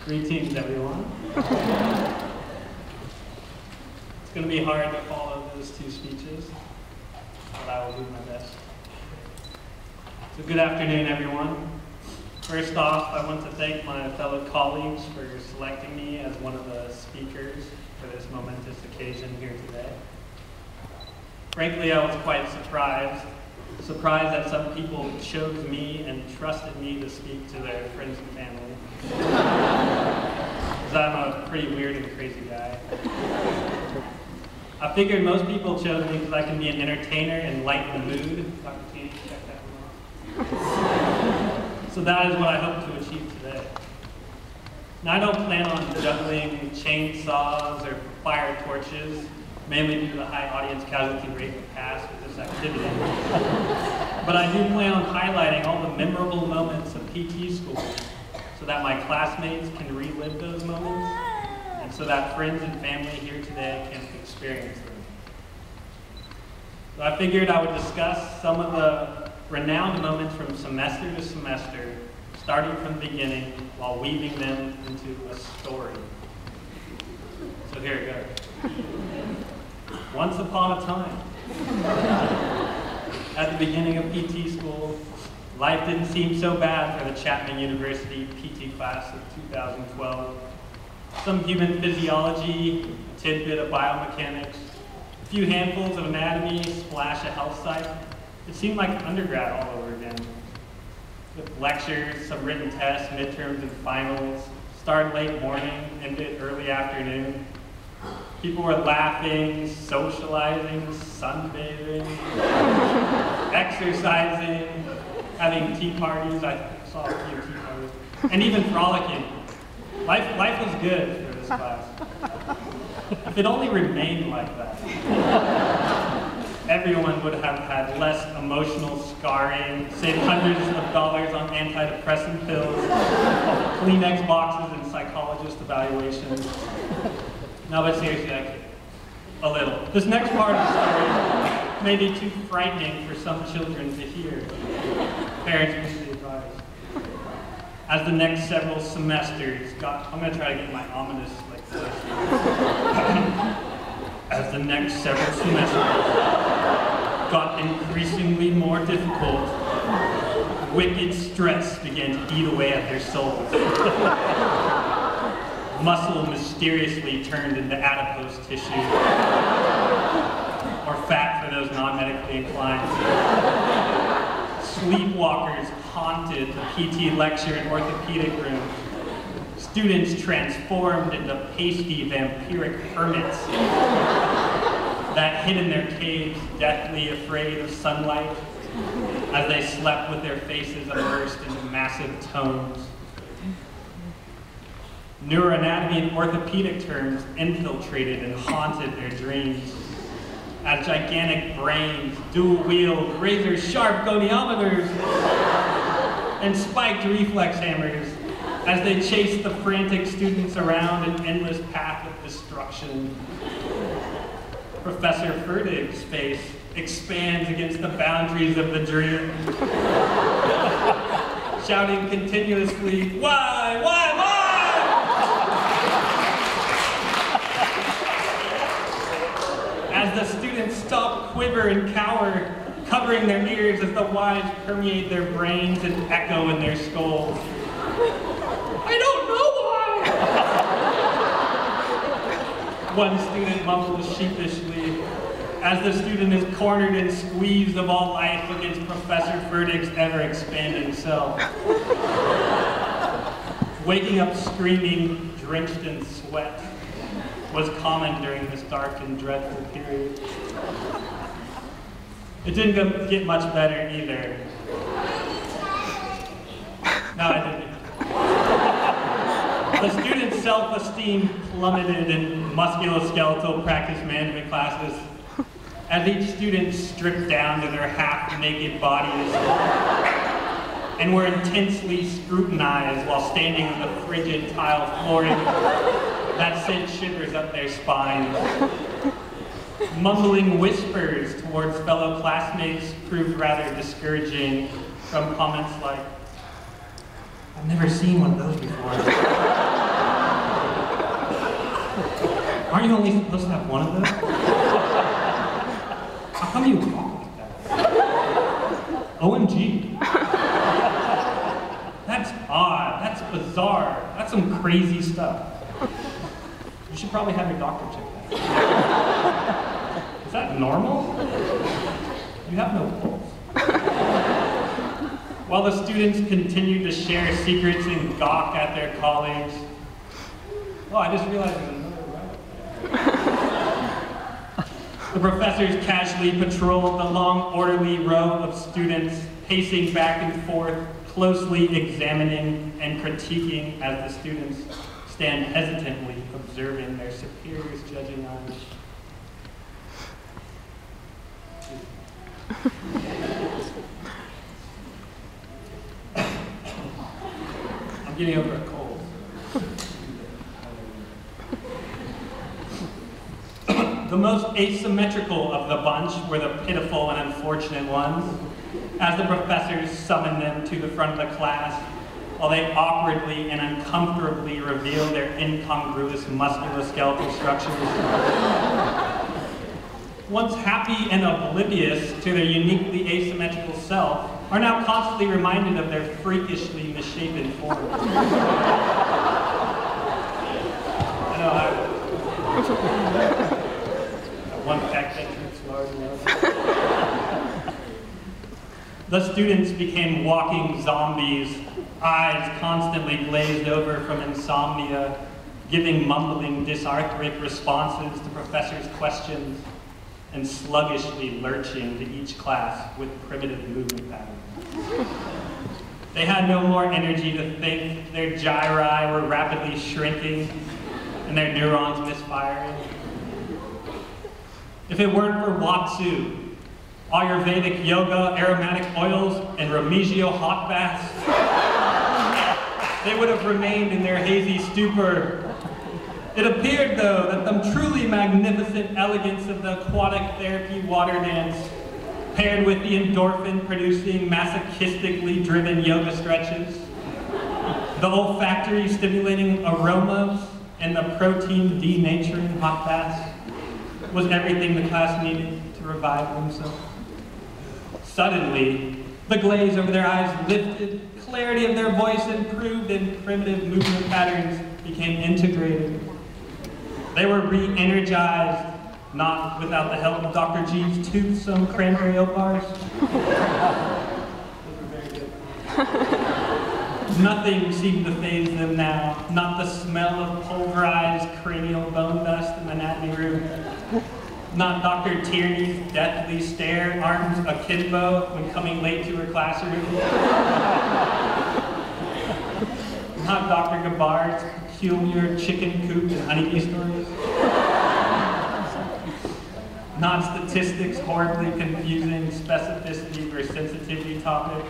Greetings, everyone. It's going to be hard to follow those two speeches, but I will do my best. So good afternoon, everyone. First off, I want to thank my fellow colleagues for selecting me as one of the speakers for this momentous occasion here today. Frankly, I was quite surprised that some people chose me and trusted me to speak to their friends and family. Because I'm a pretty weird and crazy guy. I figured most people chose me because I can be an entertainer and lighten the mood. Dr. T, check that one off. So that is what I hope to achieve today. Now, I don't plan on juggling chainsaws or fire torches, mainly due to the high audience casualty rate in the past with this activity. But I do plan on highlighting all the memorable moments of PT school so that my classmates can relive those moments and so that friends and family here today can experience them. So I figured I would discuss some of the renowned moments from semester to semester, starting from the beginning while weaving them into a story. So here it goes. Once upon a time, at the beginning of PT school, life didn't seem so bad for the Chapman University PT class of 2012. Some human physiology, a tidbit of biomechanics, a few handfuls of anatomy, splash of health psych. It seemed like undergrad all over again. With lectures, some written tests, midterms, and finals, started late morning, ended early afternoon. People were laughing, socializing, sunbathing, exercising, having tea parties. I saw a few tea parties, and even frolicking. Life was good for this class. If it only remained like that, everyone would have had less emotional scarring, saved hundreds of dollars on antidepressant pills, Kleenex boxes, and psychologist evaluations. No, but seriously, a little. This next part of the story may be too frightening for some children to hear. Parents must be advised. As the next several semesters I'm going to try to get my ominous like this. As the next several semesters got increasingly more difficult, wicked stress began to eat away at their souls. Muscle mysteriously turned into adipose tissue, or fat for those non-medically inclined. Sleepwalkers haunted the PT lecture and orthopedic room. Students transformed into pasty vampiric hermits that hid in their caves, deathly afraid of sunlight, as they slept with their faces immersed into massive tomes. Neuroanatomy and orthopedic terms infiltrated and haunted their dreams as gigantic brains, dual-wheeled, razor-sharp goniometers, and spiked reflex hammers as they chased the frantic students around an endless path of destruction. Professor Ferdig's face expands against the boundaries of the dream, shouting continuously, "Why, why, why?" As the students stop, quiver, and cower, covering their ears as the whys permeate their brains and echo in their skulls. "I don't know why!" One student mumbles sheepishly as the student is cornered and squeezed of all life against Professor Ferdig's ever-expanding self. Waking up screaming, drenched in sweat, was common during this dark and dreadful period. It didn't get much better either. No, it didn't. The students' self-esteem plummeted in musculoskeletal practice management classes as each student stripped down to their half-naked bodies and were intensely scrutinized while standing on the frigid tile flooring that sent shivers up their spines. Mumbling whispers towards fellow classmates proved rather discouraging, from comments like, "I've never seen one of those before." Aren't you only supposed to have one of those? How come you walk like that? OMG. That's odd, that's bizarre, that's some crazy stuff. You should probably have your doctor check that. Is that normal? You have no pulse. While the students continued to share secrets and gawk at their colleagues, oh, I just realized there's another rabbit there. The professors casually patrolled the long, orderly row of students, pacing back and forth, closely examining and critiquing as the students stand hesitantly observing their superiors' judging eyes. I'm getting over a cold. The most asymmetrical of the bunch were the pitiful and unfortunate ones, as the professors summoned them to the front of the class, while they awkwardly and uncomfortably revealed their incongruous musculoskeletal structures. Once happy and oblivious to their uniquely asymmetrical self, are now constantly reminded of their freakishly misshapen forms. I know one fact that gets large enough. The students became walking zombies, eyes constantly glazed over from insomnia, giving mumbling, disarthric responses to professors' questions, and sluggishly lurching to each class with primitive movement patterns. They had no more energy to think, their gyri were rapidly shrinking, and their neurons misfiring. If it weren't for Watsu, Ayurvedic yoga, aromatic oils, and Remigio hot baths, they would have remained in their hazy stupor. It appeared, though, that the truly magnificent elegance of the aquatic therapy water dance, paired with the endorphin-producing, masochistically driven yoga stretches, the olfactory stimulating aromas, and the protein denaturing hot baths, was everything the class needed to revive themselves. Suddenly, the glaze over their eyes lifted, clarity of their voice improved, and primitive movement patterns became integrated. They were re-energized, not without the help of Dr. G's toothsome cranberry oat bars. Those were very good. Nothing seemed to faze them now, not the smell of pulverized cranial bone dust in the anatomy room, not Dr. Tierney's deathly stare, arms akimbo when coming late to her classroom, not Dr. Gabbard's peculiar chicken coop and honeybee stories, not statistics horribly confusing specificity or sensitivity topic,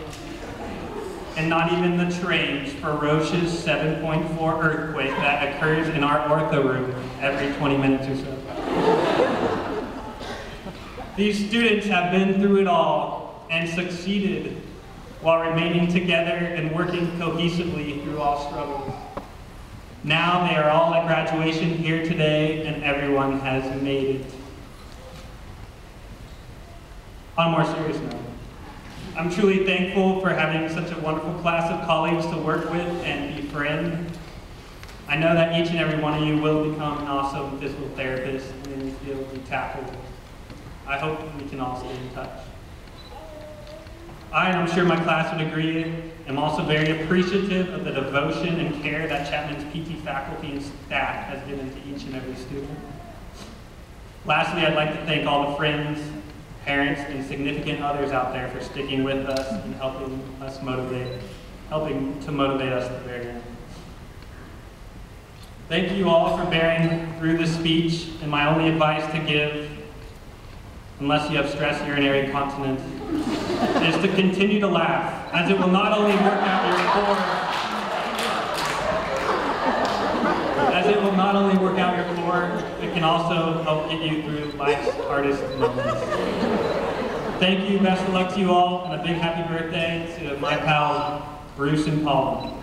and not even the strange, ferocious 7.4 earthquake that occurs in our ortho room every 20 minutes or so. These students have been through it all and succeeded while remaining together and working cohesively through all struggles. Now they are all at graduation here today and everyone has made it. On a more serious note, I'm truly thankful for having such a wonderful class of colleagues to work with and befriend. I know that each and every one of you will become an awesome physical therapist in any field you tackle. I hope we can all stay in touch. I, and I'm sure my class would agree, am also very appreciative of the devotion and care that Chapman's PT faculty and staff has given to each and every student. Lastly, I'd like to thank all the friends, parents, and significant others out there for sticking with us and helping to motivate us at the very end. Thank you all for bearing through the speech, and my only advice to give, unless you have stress urinary incontinence, is to continue to laugh, as it will not only work out your core, it can also help get you through life's hardest moments. Thank you, best of luck to you all, and a big happy birthday to my pals, Bruce and Paul.